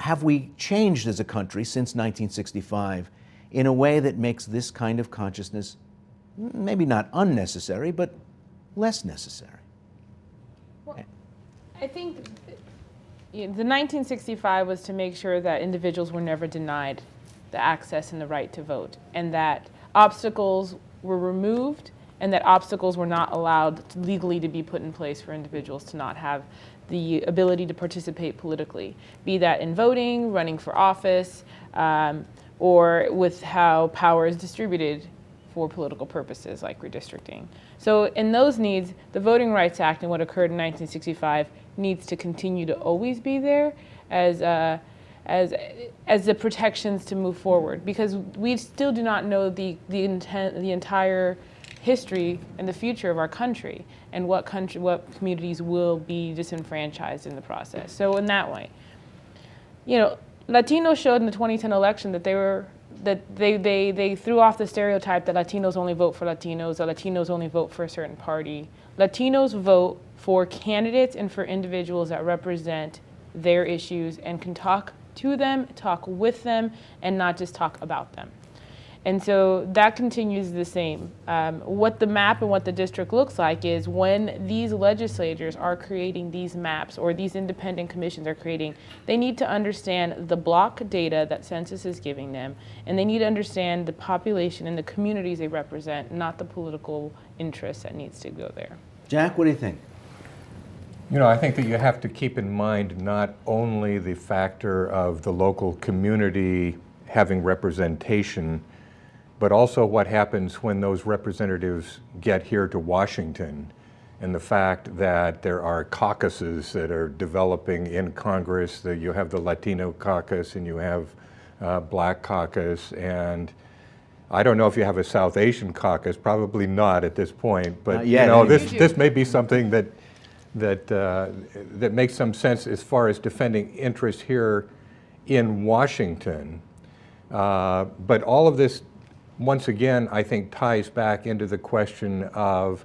Have we changed as a country since 1965 in a way that makes this kind of consciousness maybe not unnecessary, but less necessary? Well, I think the 1965 was to make sure that individuals were never denied the access and the right to vote, and that obstacles were removed, and that obstacles were not allowed legally to be put in place for individuals to not have the ability to participate politically, be that in voting, running for office, or with how power is distributed for political purposes like redistricting. So in those needs, the Voting Rights Act and what occurred in 1965 needs to continue to always be there as the protections to move forward, because we still do not know the entire history and the future of our country, and what communities will be disenfranchised in the process. So in that way, Latinos showed in the 2010 election that they threw off the stereotype that Latinos only vote for Latinos, or Latinos only vote for a certain party. Latinos vote for candidates and for individuals that represent their issues and can talk to them, talk with them, and not just talk about them. And so that continues the same. What the map and what the district looks like is when these legislators are creating these maps, or these independent commissions are creating, they need to understand the block data that census is giving them, and they need to understand the population and the communities they represent, not the political interest that needs to go there. Jack, what do you think? I think that you have to keep in mind not only the factor of the local community having representation, but also what happens when those representatives get here to Washington, and the fact that there are caucuses that are developing in Congress, that you have the Latino caucus and you have Black caucus, and I don't know if you have a South Asian caucus, probably not at this point, but this may be something that makes some sense as far as defending interests here in Washington. But all of this, once again, I think ties back into the question of,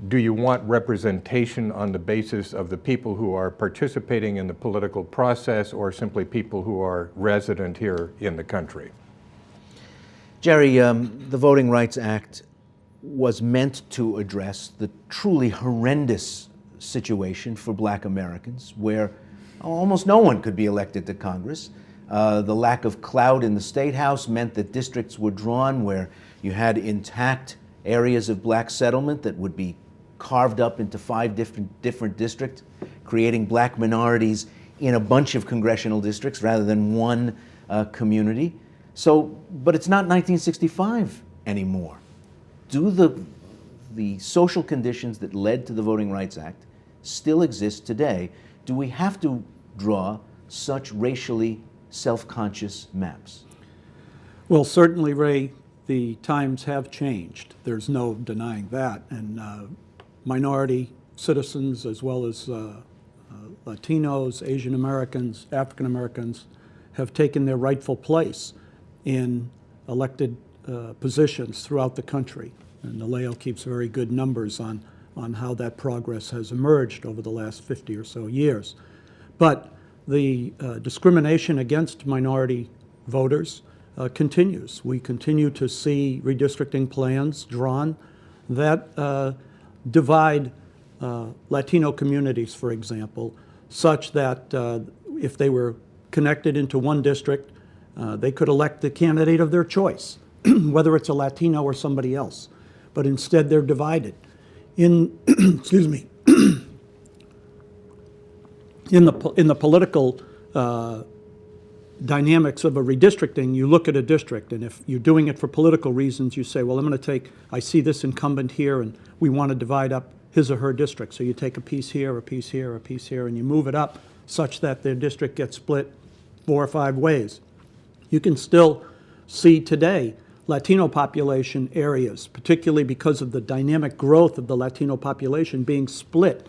do you want representation on the basis of the people who are participating in the political process, or simply people who are resident here in the country? Gerry, the Voting Rights Act was meant to address the truly horrendous situation for Black Americans, where almost no one could be elected to Congress. The lack of clout in the State House meant that districts were drawn where you had intact areas of Black settlement that would be carved up into 5 different districts, creating Black minorities in a bunch of congressional districts rather than one community. But it's not 1965 anymore. Do the social conditions that led to the Voting Rights Act still exist today? Do we have to draw such racially self-conscious maps? Well, certainly, Ray, the times have changed. There's no denying that. And minority citizens, as well as Latinos, Asian Americans, African Americans, have taken their rightful place in elected positions throughout the country. And the LAO keeps very good numbers on how that progress has emerged over the last 50 or so years. But the discrimination against minority voters continues. We continue to see redistricting plans drawn that divide Latino communities, for example, such that if they were connected into one district, they could elect the candidate of their choice, whether it's a Latino or somebody else. But instead, they're divided. Excuse me. In the political dynamics of a redistricting, you look at a district, and if you're doing it for political reasons, you say, well, I see this incumbent here, and we want to divide up his or her district. So you take a piece here, a piece here, a piece here, and you move it up such that their district gets split 4 or 5 ways. You can still see today Latino population areas, particularly because of the dynamic growth of the Latino population, being split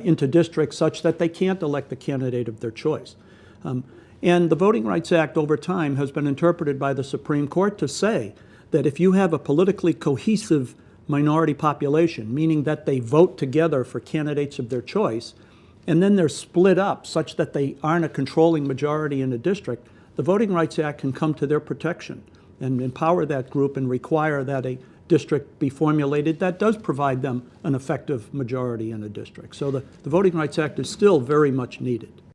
into districts such that they can't elect the candidate of their choice. And the Voting Rights Act over time has been interpreted by the Supreme Court to say that if you have a politically cohesive minority population, meaning that they vote together for candidates of their choice, and then they're split up such that they aren't a controlling majority in a district, the Voting Rights Act can come to their protection and empower that group and require that a district be formulated that does provide them an effective majority in a district. So the Voting Rights Act is still very much needed.